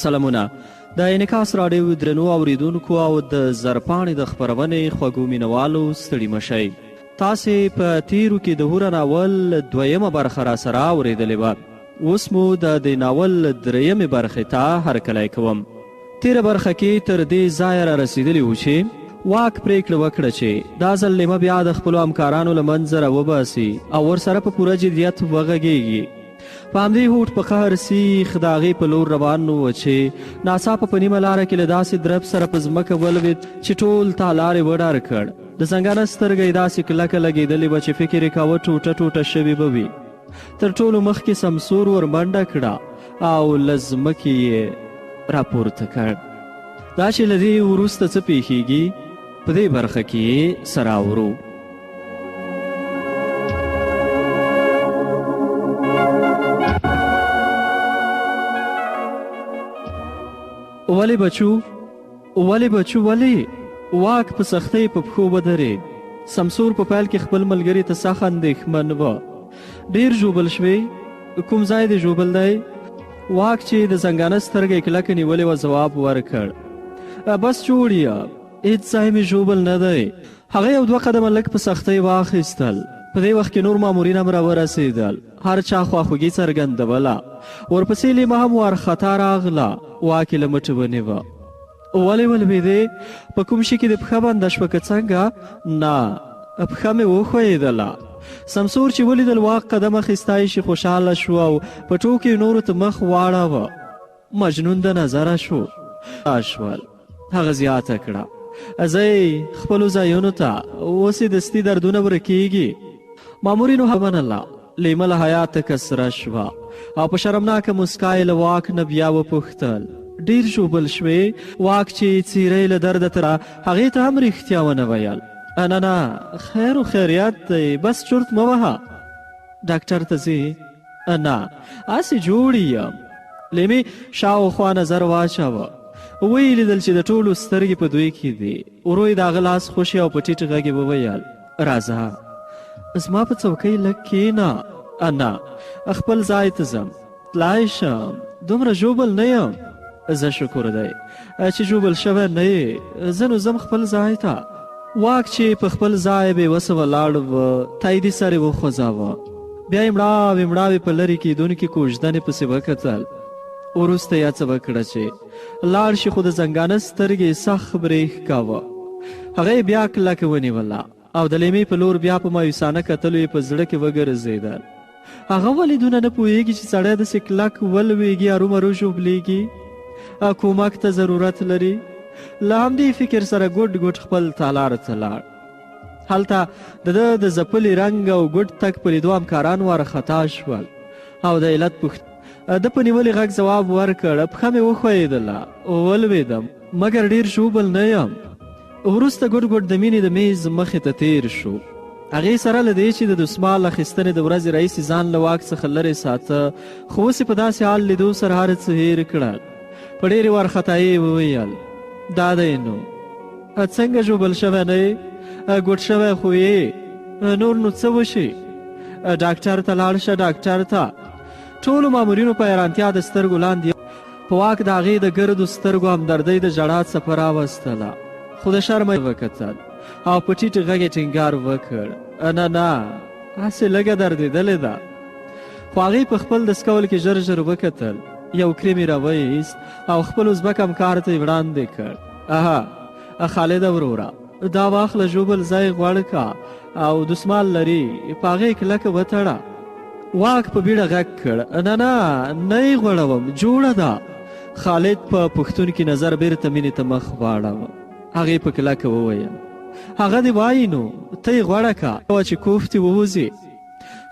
سلامونه. د انعکاس راډیو درنو اوریدونکو او د زرپاڼې د خپرونې خوږو مینوالو ستړي مشئ. تاسې په تیرو کې د هوره ناول دویمه برخه راسره اورېدلې وه. اوس مو د دې ناول درېیمې برخې ته هرکلی کوم. تیره برخه کې تر دې ځایه را رسېدلي وو چې واک پرېکړه وکړه چې دا ځل لیمه بیا د خپلو همکارانو له منځه راوباسي او ورسره په پوره جدیت وغږېږي. په همدې هوډ په قهر سیخ د هغې په لور روان و چې ناڅاپه په نیمه لاره کې له داسې درب سره په ځمکه ولوېد چې ټول تالار یې وډار کړ. د زنګانه سترګه یې داسې کلکه لګېدلې وه چې فکر یې کاوه ټوټه ټوټه شوې به وي. تر ټولو مخکې سمسور ور منډه کړه او له ځمکې یې راپورته کړ. دا چې له دې وروسته څه پیښیږي په دې برخه کې یې سره اورو. ولی بچو ولی واک په سختۍ په پښو ودرېد. سمسور په پیل کې خپل ملګري ته سخت اندېښمن و. ډېر ژوبل شوې؟ کوم ځای دې ژوبل دی؟ واک چې د زنګانه سترګه یې کلکه نیولې وه ځواب ورکړ. بس جوړ یم، هېڅ ځای مې ژوبل نه دی. هغه یو دوه قدمه لږ په سختۍ واخیستل. په دې وخت کې نور مامورین هم راورسېدل. هر چا خواخوږي څرګندوله. ورپسې لیمه هم وارخطا راغله. واک یې له مټې ونیوه. ولې ولوېدې؟ په کوم شي کې دې پښه بنده شوه که څنګه؟ نه، پښه مې وښویېدله. سمسور چې ولیدل واک قدم اخیستی شي خوشحاله شو او په ټوکې نورو ته مخ واړوه. مجنون د نظره شو. شول هغه زیاته کړه، ځئ خپلو ځایونو ته، اوس یې دستي دردونه ورکېږي. مامورینو منله. لیمه له حیاته کسره شوه او په شرمناکه مسکا یې له واک نه بیا وپوښتل. ډېر ژوبل شوې؟ واک چې څیره یې له درده تر هغې ته هم رښتیا ونه ویل. نه خیر و خیریت دی، بس چرت مه وهه. ډاکټر ته ځې؟ نه، هسې جوړ یم. لیمې شاوخوا نظر واچوه. ویې لیدل چې د ټولو سترګې په دوی کې دي. ورو یې د هغه لاس خوشې او په ټیټ غږ یې وویل راځه زما په څوکۍ لږ کښېنه. نه، خپل ځای ته ځم، تلای شم، دومره ژوبل نه یم. زه شکر دی چې ژوبل شوی نه یې، زه نو ځم خپل ځای ته. واک چې په خپل ځای بېوسه ولاړ و تاییدي سر یې وخوځاوه. بیا یې مړاوې په لرې کېدونکي کوژدنې پسې وکتل. وروسته یې هڅه وکړه چې لاړ شي، خو د زنګانه سترګې سخت برېښ کاوه. هغه یې بیا کلکه ونیوله او د لیمې په لور بیا په مایوسانه کتلو یې په زړه کې وګرځېدل. هغه ولې دونه نه پوهېږي چې سړی داسې کلک ولوېږي، ارومرو ژوبلېږي، کومک ته ضرورت لري. له همدې فکر سره ګوټ خپل تالار ته لاړ. هلته د ده د ځپلي رنګ او ګوټ تګ په لیدو همکاران وارخطا شول او د علت د په نیولې غږ ځواب ورکړ. پښه مې وښویېدله، ولوېدم، مګر ډېر ژوبل نه یم. وروسته ګوټ د مینې د میز مخې ته تیر شو. هغې سره له دې چې د دسمال اخیستنې د ورځې راهیسې ځان له واک څخه لرې ساته، خو اوس یې په داسې حال لیدو سره هر څه هېر کړل. په ډېرې وارخطایۍ وویل دا دی نو، څنګه ژوبل شوی نه یې؟ ګوټ شوی خو یې، نور نو څه وشي؟ ډاکټر ته لاړ شه، ډاکټر ته. ټولو مامورینو په حیرانتیا د سترګو لاندې په واک د هغې د ګردو سترګو همدردۍ د ژړا څپه راوستله. خو د شرمه یې وکتل او په ټیټ غږ یې ټینګار وکړ. نه، هسې لږه دردېدلې ده. خو هغې په خپل دستکول کې ژر وکتل. یو کریم یې راوایست او خپل ازبک همکار ته یې وړاندې کړ. خالده وروره، دا واخله، ژوبل ځای غوړ کا او دسمال لري، په هغې کلکه وتړه. واک په بیړه غږ کړ. نه یې غوړوم، جوړه ده. خالد په پوښتونکي نظر بیرته مینې ته مخ واړوه. هغې په کلکه وویل هغه دې وایي نو، ته یې غوړه که چې کوفتې ووځي.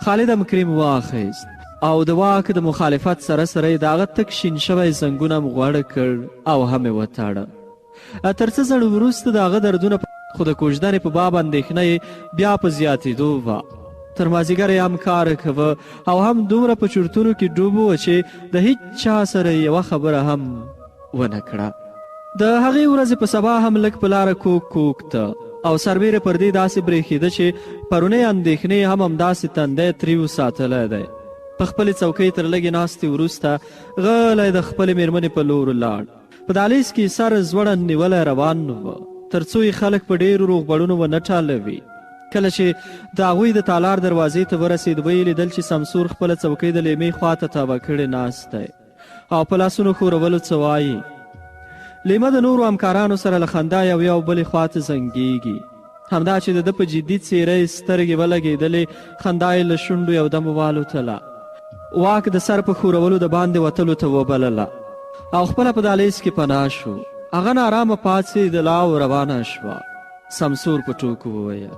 خالد هم کریم واخیست او د واک د مخالفت سره یې د هغه تک شین شوی زنګون هم غوړه کړ او هم یې وتاړه. تر څه ځل وروسته د هغه دردونه، خو د کوژدنې په باب اندېښنه یې بیا په زیاتېدو وه. تر مازدیګره یې هم کار کوه او هم دومره په چورتونو کې ډوب و چې د هیڅ چا سره یوه خبره هم ونه کړه. د هغې ورځې په سبا هم لږ په لاره کوک ته او سربیره پر دې داسې برېښېده چې پرونۍ اندېښنې هم همداسې تندی تریو ساتلی دی. په خپلې څوکۍ تر لږې ناستې وروسته غلی د خپلې مېرمنې په لور ولاړ. په دهلیز کې سر ځوړند نیولی روان و تر څو یې خلک په ډېرو روغبړونو ونه ټالوي. کله چې د هغوی د تالار دروازې ته ورسېد ویې لیدل چې سمسور خپله څوکۍ د لیمې خواته تابه کړې ناست دی او په لاسونو ښورولو څه وایي. لیمه د نورو همکارانو سره له خندا یو بلې خواته زنګېږي. همدا چې د ده په جدي څېره یې سترګې ولګېدلې، خندا یې له شونډو یو دم والوتله. واک د سر په ښورولو د باندې وتلو ته وبلله او خپله په دهلیز کې پناه شو. هغه نارامه پاڅېدله او روانه شوه. سمسور په ټوکو وویل: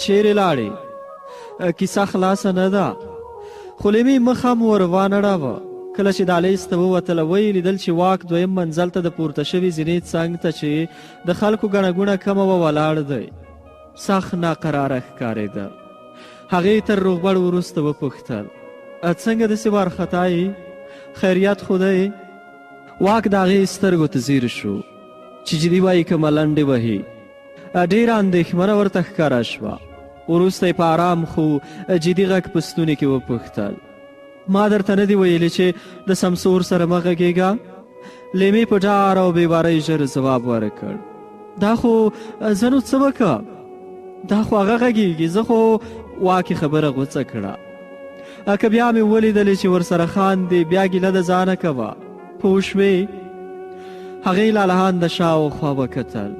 چیرې لاړې؟ کیسه خلاصه نه ده. خو لیمې مخ هم ور وانړاوه. کله چې دهلیز ته ووتله ویې لیدل چې واک دویم منزل ته د پورته شوي زینې څنګ ته چې د خلکو ګڼه ګوڼه کمه وه ولاړ دی. سخت ناقراره ښکارېده. هغې تر روغبړ وروسته وپوښتل: څنګه داسې وارخطا یې؟ خیریت خو دی؟ واک د هغې سترګو ته ځیر شو چې جدي وایي که ملنډې وهي. ډېره اندېښمنه ورته ښکاره شوه. وروسته یې په آرام خو جدي غږ په ستوني کې وپوښتل: ما درته نه دي ویلي چې د سمسور سره مه غږېږه؟ لیمې په ډار او بېوارۍ ژر ځواب ورکړ: دا خو زه نو څه وکړم؟ دا خو هغه غږېږي، زه خو واکې خبره غوڅه کړه. که بیا مې ولیدلې چې ورسره خاندې بیا ګیله د ځانه کوه، پوه شوې؟ هغې لالهانده شاوخوا وکتل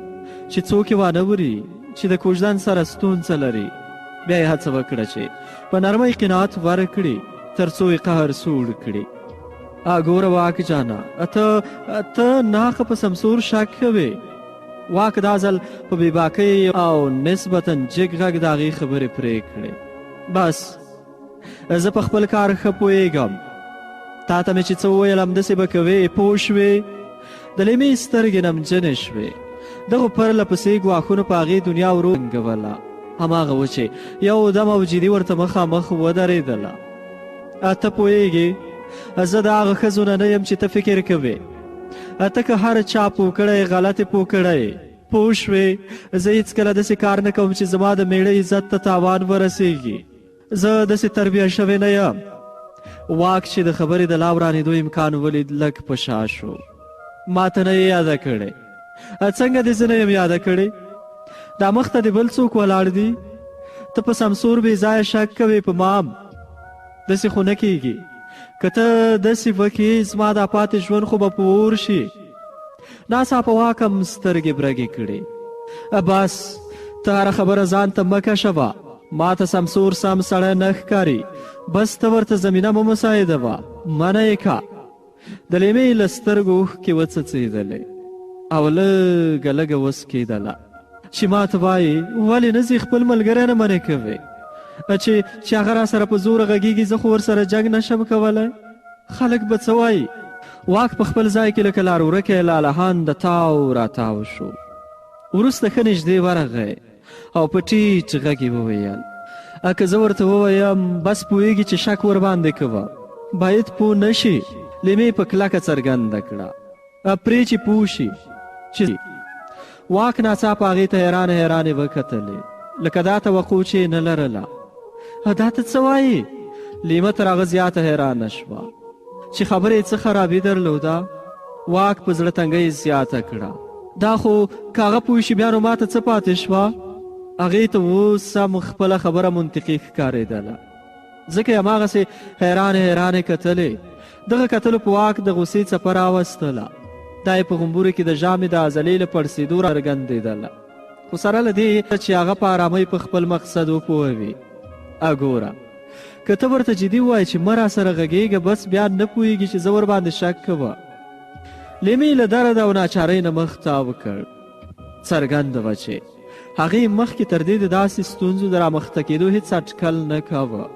چې څوک یې وانه وري چې د کوژدن سره ستونزه لري. بیا یې هڅه وکړه چې په نرمۍ قناعت ورکړي تر څو یې قهر سوړ کړي. ګوره واک جانه، ته ناخه په سمسور شک کوې. واک دا ځل په بېباکۍ او نسبتاً جګ غږ د هغې خبرې پرې کړې. بس زه په خپل کار ښه پوهېږم. تا ته مې چې څه وویل همداسې به کوې، پوه شوې؟ د لیمې سترګې نمجنې شوې. دغو پرله پسې ګواښونو په هغې دنیا ورو رنګوله. هماغه و چې یو دم او جدي ورته مخامخ ودرېدله. ته پوهېږې زه د هغه ښځو نه یم چې ته فکر کوې. ته که هر چا پوه کړی غلط یې پوه کړی، پوه شوې؟ زه هېڅکله داسې کار نه کوم چې زما د میړه عزت ته تاوان ورسېږي. زه داسې تربیه شوی نه یم. واک چې د خبرې د لا ورانېدو امکان ولید لږ په شا شو. ما ته نه یې یاده کړې. څنګه دې زه نه یم یاده کړې؟ دا مخته دې بل څوک ولاړ دي؟ ته په سمسور بې ځایه شک کوې په مام. داسې خو نه کېږي. که ته داسې وکړې زما دا پاتې ژوند خو به په اور شي. ناڅاپه واک هم سترګې برګې کړې. بس ته هره خبره ځان ته مه کشوه. ما ته سمسور سم سړی نه ښکاري. بس ته ورته زمینه مه مساعدوه. منع یې که. د لیمې له سترګو اوښکې وڅڅېدلې او لږه لږه وسکېدله چې ما ته وایي ولې نه ځې خپل ملګری نه منع کوې چې هغه را سره په زوره غږېږي، زه خو ورسره جنګ نشم کولی. خلک به څه وایي؟ واک په خپل ځای کې لکه لار ورکی لالهانده تاو راتاو شو. وروسته ښه نږدې ورغی او په ټیټ غږ یې وویل: که زه ورته ووایم بس پوهېږي چې شک ورباندې کوه، باید پوه نه شي. لیمې په کلکه څرګنده کړه پرې چې پوه شي چې واک ناڅاپه هغې ته حیرانې وکتلې لکه دا توقع چې نه لرله. دا ته څه وایې؟ لیمه تر هغه زیاته حیرانه شوه چې خبرې څه خرابي درلوده. واک په زړه تنګۍ زیاته کړه. دا خو که هغه پوه شي بیا نو ما ته څه پاتې شوه؟ هغې ته اوس هم خپله خبره منطقي ښکارېدله، ځکه یې هماغسې حیرانې کتلې. دغه کتلو په واک د غوسې څپه راوستله. دا یې په غومبورو کې د ژامې د عضلې له پړسېدو راڅرګندېدله. خو سره له دې چې هغه په ارامۍ په خپل مقصد وپوهوي. ګوره که ته ورته جدي ووایې چې مه راسره غږېږه بس بیا نه پوهېږي چې زه ورباندې شک کوه. لیمې له درد او ناچارۍ نه مخ تاو کړ. څرګنده وه چې هغې مخکې تر دې د داسې ستونزو د رامخته کېدو هېڅ اټکل نه کاوه.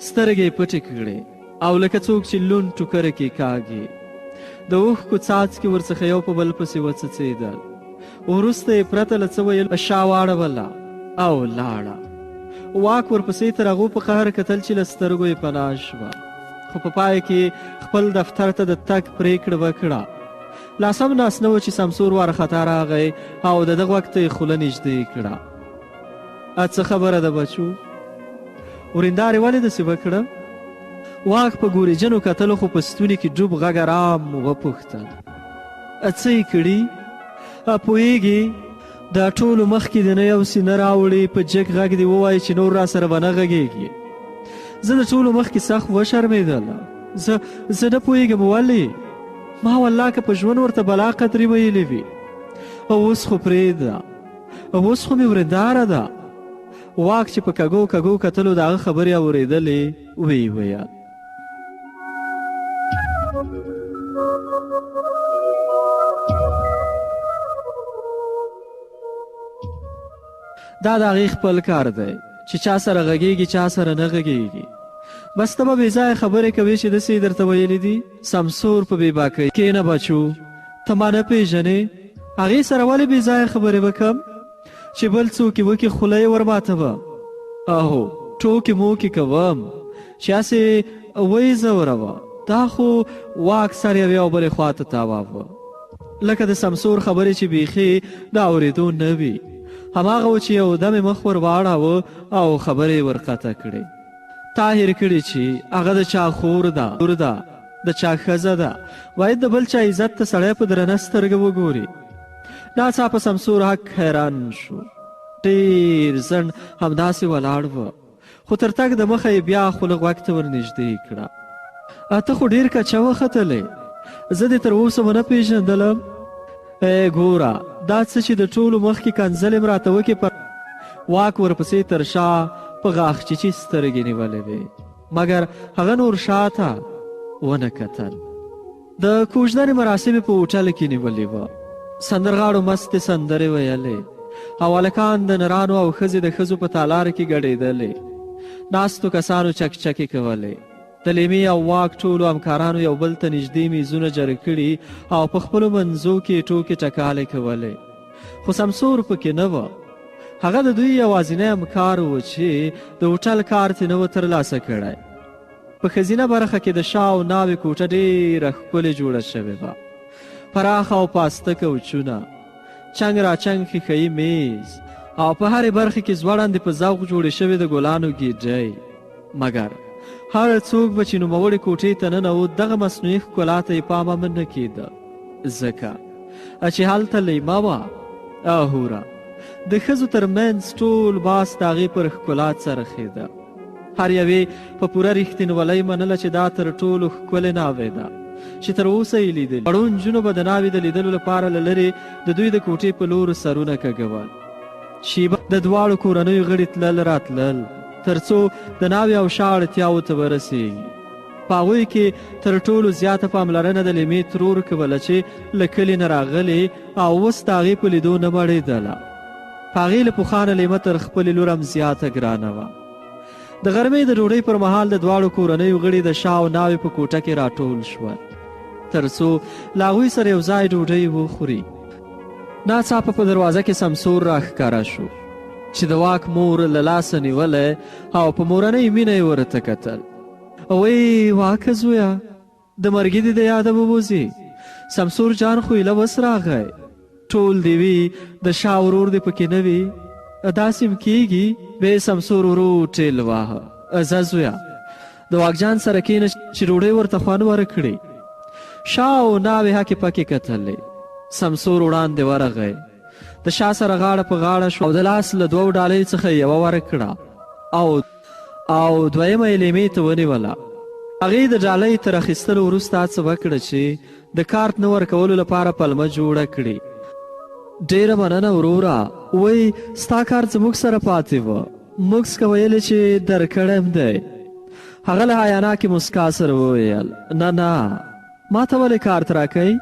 سترګې یې پټې کړې او لکه څوک چې لوند ټوکره کې کاږي. د اوښکو څاڅکي ورڅخه یو په بل پسې وڅڅېدل. وروسته یې پرته له څه ویل شا واړوله او لاړه. واک ورپسې تر هغو په قهر کتل چې له سترګو یې پناه شوه. خو په پای کې خپل دفتر ته د تګ پرېکړه وکړه لا سم ناست نه و چې سمسور وارخطا راغی او د دغه وخت یې خوله نږدې کړه. څه خبره ده بچو؟ ورېندارې ولې داسې وکړه؟ واک په ګورېجنو کتلو خو په ستوني کې ډوب غږ ارام وپوښتل. څه یې کړي؟ پوهېږي دا ټولو مخکې د نه یو سینه راوړي په جګ غږ دې ووایي چې نور را سره به نه غږېږي. زه د ټولو مخکې سخت وشرمېدله. زه نه پوهېږم ولې. ما والله که په ژوند ورته بلا قدرې ویلې وي. اوس خو پرېږده، اوس خو مې ورېنداره ده. واک چې په کږو کږو کتلو د هغه خبرې اورېدلې ویې ویل. دا د هغې خپل کار دی چې چا سره غږېږي چا سره نه غږېږي. بس ته به بېځایه خبرې کوې چې داسې یې درته ویلي دي؟ سمسور په بېباکۍ کښېنه بچو، ته ما نه پېژنې؟ هغې سره ولې بېځایه خبرې وکړم چې بل څوک یې وکړي خوله یې ورماتوه؟ اهو ټوکې موکې کوم چې هسې ویې ځوروه. دا خو واک سر یوې او بلې خوا ته تاواوه لکه د سمسور خبرې چې بیخي د اورېدو نه وي. هماغه و چې یو دم یې مخ ور واړاوه او خبرې ورقطع کړې. تا هېر کړي چې هغه د چا خور ده، د چا ښځه ده، باید د بل چا عزت ته سړی په درنه سترګه وګوري. ناڅاپه سمسور حق حیران شو. ډېر ځنډ همداسې ولاړ و، خو تر تګ د مخه یې بیا خوله غوږ ته ورنږدې کړه. ته خو ډېر کچه وختلې، زه دې تر اوسه ونه پېژندلم. ګوره دا څه چې د ټولو مخکې کنځلې م راته وکې پر واک ورپسې تر شا په غاښچیچي سترګې نیولې وې، مګر هغه نور شاته ونه کتل. د کوژدنې مراسم په هوټل کې نیولې وه. سندرغاړو مستې سندرې ویلې او هلکان د نرانو او ښځې د ښځو په تالار کې ګډېدلې. ناستو کسانو چکچکې کولې. د لیمې او واک ټولو همکارانو یو بل ته نږدې میزونه جر کړي او په خپلو منځو کې ټوکې ټکالې کولې. خو سمسور پکې نه وه. هغه د دوی یوازینی همکار و چې د هوټل کار ترې نه و ترلاسه کړی. په ښځینه برخه کې د شا او ناوې کوټه ډېره ښکلې جوړه شوې وه. پراخه او پاسته کوچونه، چنګ راچنګ ښیښهیي میز او په هرې برخې کې ځوړندې په ذوق جوړې شوې د ګلانو ګېډۍ. مګر هر څوک به چې نوموړې کوټې ته ننوت دغه مصنوعي ښکلا ته یې پام هم نه کېده، ځکه چې هلته لیمه وه. اهوره د ښځو تر منځ ټول باس د هغې پر ښکلا څرخېده. هر یوې په پوره رښتینولۍ منله چې دا تر ټولو ښکلې ناوې ده چې تر اوسه یې لیدلې. وړو نجونو به د ناوې د لیدلو لپاره له لرې د دوی د کوټې په لور سرونه کږول. شیبه د دواړو کورنیو غړي تلل راتلل تر څو د ناوې او شا اړتیاوو ته ورسېږي. په هغوی کې تر ټولو زیاته پاملرنه د لیمې ترور کوله چې له کلي نه راغلې او اوس د هغې په لیدو نه مړېدله. په هغې له پخوانه لیمه تر خپلې لور هم زیاته ګرانه وه. د غرمې د ډوډۍ پر مهال د دواړو کورنیو غړي د شا او ناوې په کوټه کې راټول شول تر څو له هغوی سره یو ځای ډوډۍ وخوري. ناڅاپه په دروازه کې سمسور راښکاره شو چې د واک مور له لاسه نیولی او په مورنۍ مینه یې ورته کتل. وی واکه زویه د مرګي دې د یاده ووځي، سمسور جان خو ایله وس راغی. ټول دې وي د شا ورور دې پکې نه وي، داسې م کېږي. بې سمسور ورو ټېل واهه. ځه زویه د واکجان سره کښېنه چې ډوډۍ ورته خوند ورکړي. شا او ناوې هکې پکې کتلې. سمسور وړاندې ورغی، د شا سره غاړه په غاړه شو او د لاس له دوو ډالۍ څخه یوه ورکړه او دویمه یې لیمې ته ونیوله. هغې د ډالۍ تر اخیستلو وروسته هڅه وکړه چې د کارت نه ورکولو لپاره پلمه جوړه کړي. ډېره مننه وروره، وی ستا کارت زموږ سره پاتې وه، موږ څخه ویلې چې درکړی م دی. هغه له حیاناکې مسکا سره وویل نه ما ته ولې کارت راکوئ؟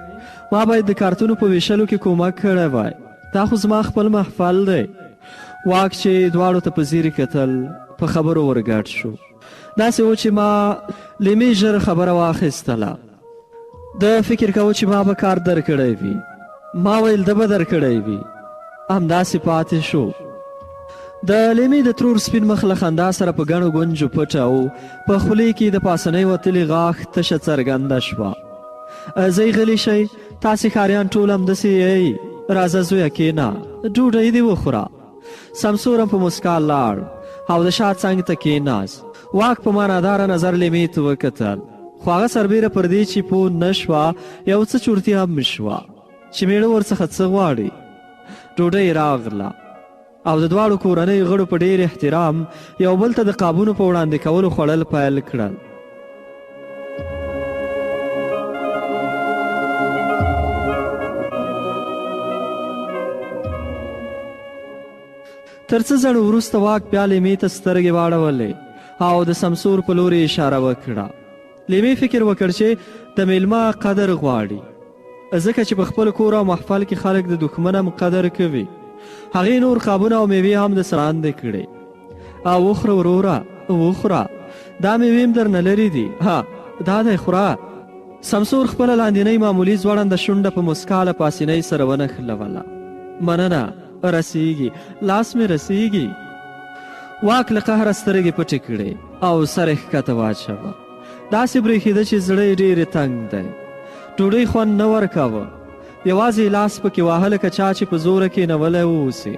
ما باید د کارتونو په ویشلو کې کومک کړی وای. دا خو زما خپل محفل دی. واک چې دواړو ته په ځیرې کتل په خبرو ورګډ شو. داسې و چې ما لیمې ژر خبره واخیستله. د فکر کوه چې ما به کار درکړی وي. ما ویل ده به درکړی وي. همداسې پاتې شو. د لیمې د ترور سپین مخ له خندا سره په ګڼو ګونجو پټه او په خولې کې د پاسنۍ وتلې غاښ تشه څرګنده شوه. ځئ غلی شئ، تاسې ښاریان ټول همداسې یئ. راځه زویه کښېنه، ډوډۍ دې وخوره. سمسور هم په مسکا لاړ او د شا څنګ ته کښېناست. واک په معناداره نظر لیمې ته وکتل، خو هغه سربیره پر دې چې پوه نه شوه یو څه چورتي هم شوه چې میړه ورڅخه څه غواړي. ډوډۍ راغله او د دواړو کورنیو غړو په ډېر احترام یو بل ته د قابونو په وړاندې کولو خوړل پیل کړل. تر څه ځڼو وروسته واک بیا لیمې ته سترګې واړولې او د سمسور په لورې اشاره وکړه. لیمې فکر وکړ چې د میلمه قدر غواړي، ځکه چې په خپل کور او محفل کې خلک د دښمن هم قدر کوي. هغې نور قابونه او میوې هم د سره لاندې کړې. او وخوره وروره، وخوره، دا میوې هم درنه لرې دي، ها دا دی خوره. سمسور خپله لاندینۍ معمولي ځوړنده شونډه په مسکا له پاسینۍ سره ونښلوله. مننه، رسیږي، لاس مې رسیږي. واک له قهره سترګې پټې کړې او سر یې ښکته واچوه. داسې برېښېده چې زړه یې ډېرې تنګ دی. ډوډۍ خوند نه ورکاوه، یوازې لاس پکې واهه لکه چا چې په زوره کېنولی واوسي.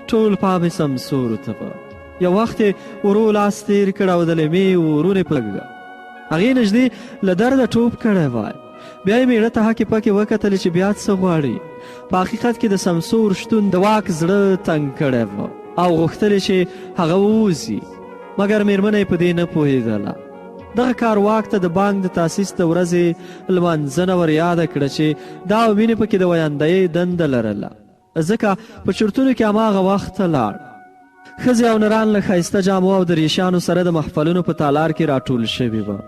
ټول پام یې سمسورو ته و. یو وخت یې ورو لاس تېر کړ او د لیمې ورونې پلګه هغې نږدې له درده ټوپ کړی وای. بیا یې میړه ته هکې پکې وکتلې چې بیا څه غواړي. په حقیقت کې د سمسور شتون د واک زړه تنګ کړی و او غوښتلې چې هغه ووځي، مګر میرمنه یې په دې نه پوهېدله. دغه کار واک ته د بانک د تاسیس د ورځې لمانځنه ور یاده کړه چې دا او مینې پکې د ویاندیۍ دنده لرله، ځکه په چرتونو کې هماغه وخت ته لاړ. ښځې او نران له ښایسته جامو او دریشیانو سره د محفلونو په تالار کې راټول شوي وه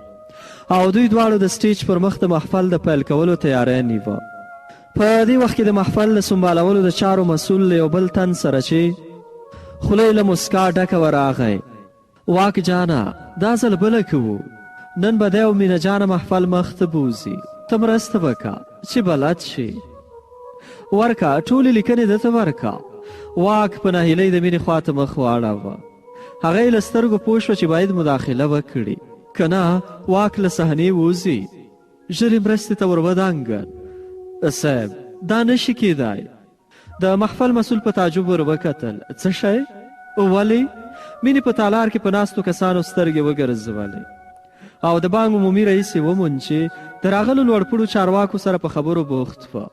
او دوی دواړو د سټیج پر مخ د محفل د پیل کولو تیاری نیوه. په دې وخت کې د محفل د سنبالولو د چارو مسؤل له یو بل تن سره چې خوله یې له مسکا ډکه وراغی. واک جانه، دا ځل بله کوو، نن به دی او مینه جانه محفل مخ ته بوځي، ته مرسته وکړه چې بلد شي. ورکه ټولې لیکنې دته ورکه. واک په ناهیلۍ د مینې خواته مخ واړوه. هغه یې له سترګو پوه شوه چې باید مداخله وکړي، که نه واک له صحنې ووځي. ژر یې مرستې ته ور ودانګل. صاحب دا نشي کېدای. د محفل مسؤل په تعجب ور وکتل. څه شی؟ ولې؟ مینې په تالار کې په ناستو کسانو سترګې وګرځولې او د بانک عمومي رئیس یې وموند چې د راغلو لوړپوړو چارواکو سره په خبرو بوخت وه.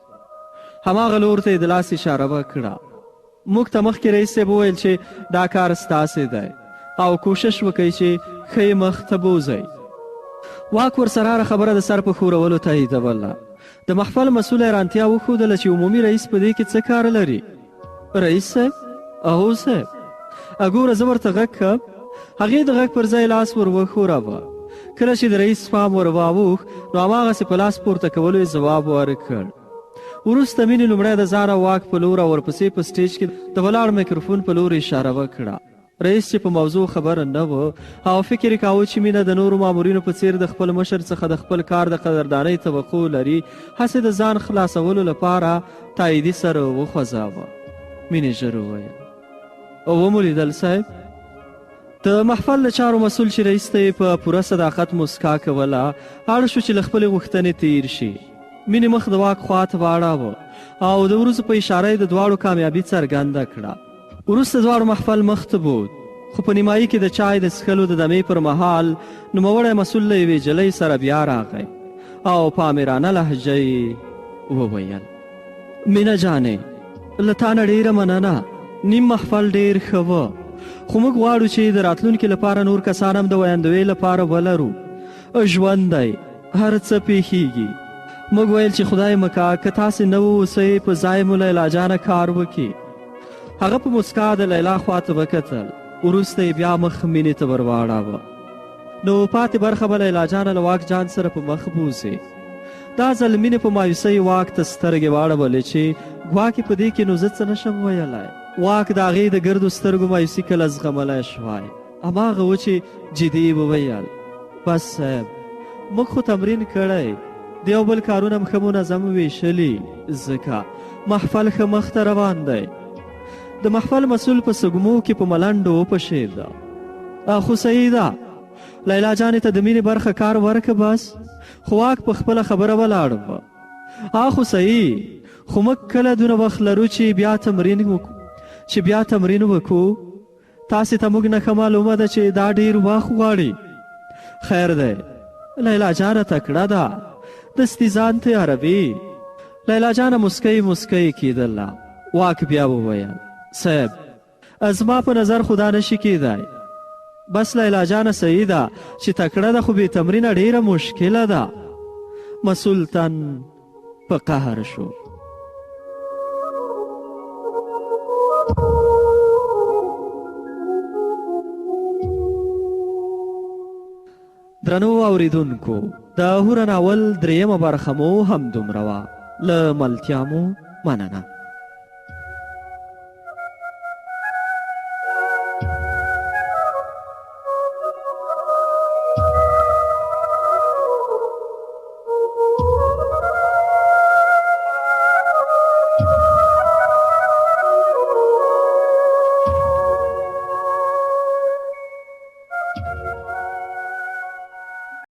هماغه لور ته یې د لاس اشاره وکړه. موږ ته مخکې رئیس صاحب وویل چې دا کار ستاسې دی او کوشش وکئ چې ښه یې مخ ته بوځئ. واک ورسره هره خبره د سر په ښورولو تاییدوله. د محفل مسؤل حیرانتیا وښودله چې عمومي رئیس په دې کې څه کار لري. رئیس صاحب؟ اهو صاحب، اګوره زه ورته غږ کړم. هغې د غږ پر ځای لاس ور وښوراوه. کله چې د رئیس پام ور واوښت نو هماغسې په لاس پورته کولو یې ځواب ورکړ. وروسته مینې لومړی د ځان او واک په لور او ورپسې په سټیج کې د ولاړ میکروفون په لور اشاره وکړه. رئیس چې په موضوع خبره نه و او فکر یې کاوه چې مینه د نورو مامورینو په څیر د خپل مشر څخه د خپل کار د قدردانۍ توقع لري، هسې د ځان خلاصولو لپاره تاییدي سر وخوځاوه. مینې ژر وویل: ومو لیدل صاحب؟ د محفل د چارو مسؤل چې رئیس ته یې په پوره صداقت مسکا کوله اړ شو چې له خپلې غوښتنې تیر شي. مینې مخ د واک خواته واړاوه او د وروځو په اشاره یې د دواړو کامیابي څرګنده کړه. وروسته دواړو محفل مخ ته بود، خو په نیمایي کې د چای د څښلو د دمې پر مهال نوموړی مسؤل له یوې جلۍ سره بیا راغی او په آمرانه لهجه یې وویل: مینه جانې، له تا نه ډېره مننه. نیم محفل ډېر ښه و، خو موږ غواړو چې د راتلونکي لپاره نور کسان هم د ویاندوۍ لپاره ولرو. ژوند دی، هر څه پیښیږي. موږ ویل چې خدای مکا که تاسې نه واوسئ په ځای مو لیلا جانه کار وکړي. هغه په مسکا د لیلا خواته وکتل. وروسته یې بیا مخ مینې ته ور واړاوه. نو پاتې برخه به لیلا جانه له واک جان سره په مخ بوځي. دا ځل مینې په مایوسۍ واک ته سترګې واړولې چې ګواکې په دې کې نو زه څه نشم ویلی. واک د هغې د ګردو سترګو مایوسي کله زغملی شوای. هماغه و چې جدي وویل: بس صاحب، موږ خو تمرین کړی، د یو بل کارونه هم ښه منظم ویشلي، ځکه محفل ښه مخته روان دی. د محفل مسؤل په سږمو کې په ملنډو وپشېده. خو صحیح ده، لیلا جانې ته د مینې برخه کار ورکه بس. خو واک په خپله خبره ولاړ و. خو صحیح، خو موږ کله دونه وخت لرو چې بیا تمرین وکړو. تاسې ته موږ نه ښه معلومه ده چې دا ډېر وخت غواړي. خیر دی، لیلا جانه تکړه ده، دستي ځان تیاروي. لیلا جانه مسکی کېدله. واک بیا وویل صاحب زما په نظر خو دا نشي کېدی. بس لیلا جانه صحیح ده چې تکړه ده خو بې تمرینه ډېره مشکله ده. مسئول تن په قهر شو. درنو اوریدونکو، د هوره ناول 3مه برخه مو همدومره وه. له ملتیا مو مننه.